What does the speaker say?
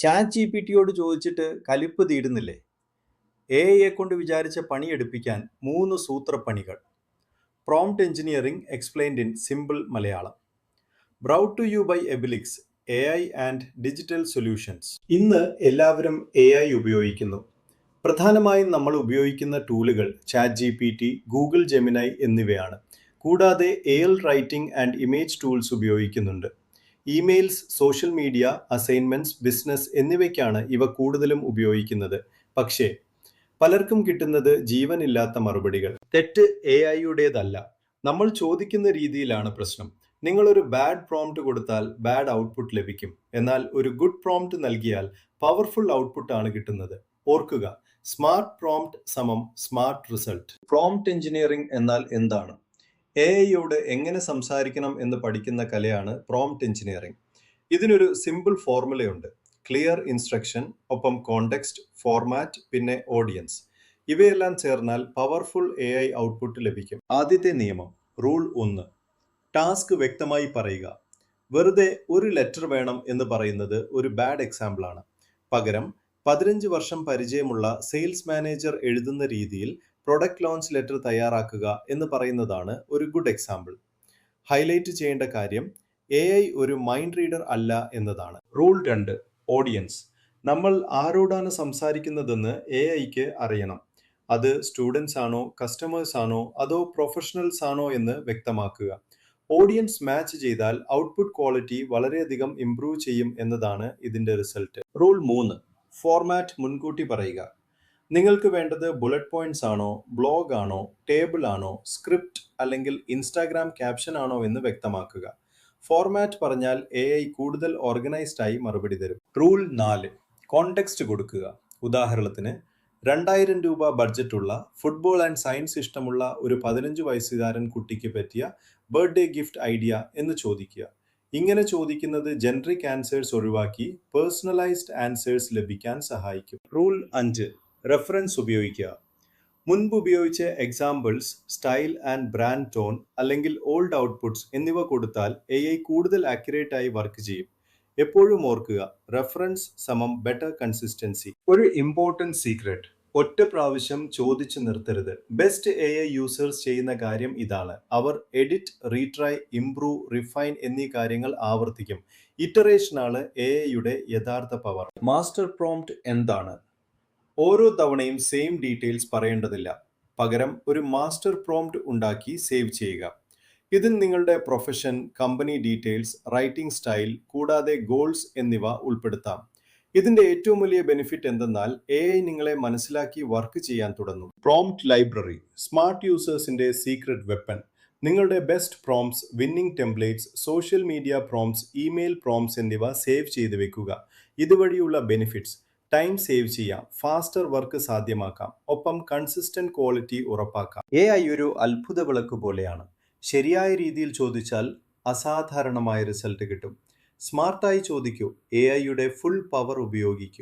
Chat G P ടിയോട് ചോദിച്ചിട്ട് കലിപ്പ് തീരുന്നില്ലേ? എഐയെ കൊണ്ട് വിചാരിച്ച പണിയെടുപ്പിക്കാൻ 3 സൂത്രപ്പണികൾ. Prompt engineering explained in simple Malayalam. Brought to you by Abilix, AI and digital solutions. ഇന്ന് എല്ലാവരും AI ഉപയോഗിക്കുന്നു. പ്രധാനമായും നമ്മൾ ഉപയോഗിക്കുന്ന ടൂളുകൾ chat G P T, Google Gemini എന്നിവയാണ്. കൂടാതെ AI writing and image tools ഉപയോഗിക്കുന്നുണ്ട്. Emails, social media, assignments, business എന്നിവയ്ക്കാണ് ഇവ കൂടുതലും ഉപയോഗിക്കുന്നത്. പക്ഷേ പലർക്കും കിട്ടുന്നത് ജീവനില്ലാത്ത മറുപടികൾ. തെറ്റ് AI-യുടേതല്ല, നമ്മൾ ചോദിക്കുന്ന രീതിയിലാണ് പ്രശ്നം. നിങ്ങളൊരു ബാഡ് പ്രോംപ്റ്റ് കൊടുത്താൽ ബാഡ് ഔട്ട്പുട്ട് ലഭിക്കും. എന്നാൽ ഒരു ഗുഡ് പ്രോംപ്റ്റ് നൽകിയാൽ പവർഫുൾ ഔട്ട്പുട്ട് ആണ് കിട്ടുന്നത്. ഓർക്കുക, സ്മാർട്ട് പ്രോംപ്റ്റ് സമം സ്മാർട്ട് റിസൾട്ട്. പ്രോംപ്റ്റ് എഞ്ചിനീയറിംഗ് എന്നാൽ എന്താണ്? എഐയോട് എങ്ങനെ സംസാരിക്കണം എന്ന് പഠിക്കുന്ന കലയാണ് പ്രോംപ്റ്റ് എഞ്ചിനീയറിംഗ്. ഇതിനൊരു സിമ്പിൾ ഫോർമുലയുണ്ട്. ക്ലിയർ ഇൻസ്ട്രക്ഷൻ, ഒപ്പം കോണ്ടെക്സ്റ്റ്, ഫോർമാറ്റ്, പിന്നെ ഓഡിയൻസ്. ഇവയെല്ലാം ചേർന്നാൽ പവർഫുൾ AI ഔട്ട്പുട്ട് ലഭിക്കും. ആദ്യത്തെ നിയമം, റൂൾ 1. ടാസ്ക് വ്യക്തമായി പറയുക. വെറുതെ ഒരു ലെറ്റർ വേണം എന്ന് പറയുന്നത് ഒരു ബാഡ് എക്സാമ്പിൾ ആണ്. പകരം 15 വർഷം പരിചയമുള്ള സെയിൽസ് മാനേജർ എഴുതുന്ന രീതിയിൽ പ്രൊഡക്റ്റ് ലോഞ്ച് ലെറ്റർ തയ്യാറാക്കുക എന്ന് പറയുന്നതാണ് ഒരു ഗുഡ് എക്സാമ്പിൾ. ഹൈലൈറ്റ് ചെയ്യേണ്ട കാര്യം, AI ഒരു മൈൻഡ് റീഡർ അല്ല എന്നതാണ്. റൂൾ 2. ഓഡിയൻസ്. നമ്മൾ ആരോടാണ് സംസാരിക്കുന്നതെന്ന് AIക്ക് അറിയണം. അത് സ്റ്റുഡൻസ് ആണോ, കസ്റ്റമേഴ്സ് ആണോ, അതോ പ്രൊഫഷണൽസ് ആണോ എന്ന് വ്യക്തമാക്കുക. ഓഡിയൻസ് മാച്ച് ചെയ്താൽ ഔട്ട്പുട്ട് ക്വാളിറ്റി വളരെയധികം ഇംപ്രൂവ് ചെയ്യും എന്നതാണ് ഇതിന്റെ റിസൾട്ട്. റൂൾ 3. ഫോർമാറ്റ് മുൻകൂട്ടി പറയുക. നിങ്ങൾക്ക് വേണ്ടത് ബുള്ളറ്റ് പോയിന്റ്സ് ആണോ, ബ്ലോഗ് ആണോ, ടേബിൾ ആണോ, സ്ക്രിപ്റ്റ് അല്ലെങ്കിൽ ഇൻസ്റ്റാഗ്രാം ക്യാപ്ഷൻ ആണോ എന്ന് വ്യക്തമാക്കുക. ഫോർമാറ്റ് പറഞ്ഞാൽ AI കൂടുതൽ ഓർഗനൈസ്ഡ് ആയി മറുപടി തരും. റൂൾ 4. കോണ്ടെക്സ്റ്റ് കൊടുക്കുക. ഉദാഹരണത്തിന്, 2000 രൂപ ബഡ്ജറ്റുള്ള ഫുട്ബോൾ ആൻഡ് സയൻസ് ഇഷ്ടമുള്ള ഒരു 15 വയസ്സുകാരൻ കുട്ടിക്ക് പറ്റിയ ബർത്ത്ഡേ ഗിഫ്റ്റ് ഐഡിയ എന്ന് ചോദിക്കുക. ഇങ്ങനെ ചോദിക്കുന്നത് ജനറിക് ആൻസേഴ്സ് ഒഴിവാക്കി പേഴ്സണലൈസ്ഡ് ആൻസേഴ്സ് ലഭിക്കാൻ സഹായിക്കും. റൂൾ 5. റെഫറൻസ് ഉപയോഗിക്കുക. മുൻപ് ഉപയോഗിച്ച examples, style and brand tone അല്ലെങ്കിൽ ഓൾഡ് ഔട്ട്പുട്ട്സ് എന്നിവ കൊടുത്താൽ AI കൂടുതൽ ആക്യുറേറ്റ് ആയി വർക്ക് ചെയ്യും. എപ്പോഴും ഓർക്കുക, റെഫറൻസ് സമം ബെറ്റർ കൺസിസ്റ്റൻസി. ഒരു ഇമ്പോർട്ടൻറ്റ് സീക്രട്ട്, ഒറ്റ പ്രാവശ്യം ചോദിച്ചു നിർത്തരുത്. ബെസ്റ്റ് AI യൂസേഴ്സ് ചെയ്യുന്ന കാര്യം ഇതാണ്. അവർ എഡിറ്റ്, റീട്രൈ, ഇംപ്രൂവ്, റിഫൈൻ എന്നീ കാര്യങ്ങൾ ആവർത്തിക്കും. ഇറ്ററേഷനാണ് AIയുടെ യഥാർത്ഥ പവർ. മാസ്റ്റർ പ്രോംപ്റ്റ് എന്താണ്? ഓരോ തവണയും സെയിം ഡീറ്റെയിൽസ് പറയേണ്ടതില്ല. പകരം ഒരു മാസ്റ്റർ പ്രോംപ്റ്റ് ഉണ്ടാക്കി സേവ് ചെയ്യുക. ഇതിൽ നിങ്ങളുടെ profession, company details, writing style, കൂടാതെ ഗോൾസ് എന്നിവ ഉൾപ്പെടുത്താം. ഇതിന്റെ ഏറ്റവും വലിയ ബെനിഫിറ്റ് എന്തെന്നാൽ AI നിങ്ങളെ മനസ്സിലാക്കി വർക്ക് ചെയ്യാൻ തുടങ്ങും. പ്രോംപ്റ്റ് ലൈബ്രറി, സ്മാർട്ട് യൂസേഴ്സിന്റെ സീക്രട്ട് വെപ്പൺ. നിങ്ങളുടെ best prompts, winning templates, social media prompts, email prompts എന്നിവ സേവ് ചെയ്ത് വെക്കുക. ഇതുവഴിയുള്ള ബെനിഫിറ്റ്സ്: ടൈം സേവ് ചെയ്യാം, ഫാസ്റ്റർ വർക്ക് സാധ്യമാക്കാം, ഒപ്പം കൺസിസ്റ്റന്റ് ക്വാളിറ്റി ഉറപ്പാക്കാം. AI ഒരു അത്ഭുത വിളക്ക് പോലെയാണ്. ശരിയായ രീതിയിൽ ചോദിച്ചാൽ അസാധാരണമായ റിസൾട്ട് കിട്ടും. സ്മാർട്ടായി ചോദിക്കൂ, AIയുടെ ഫുൾ പവർ ഉപയോഗിക്കൂ.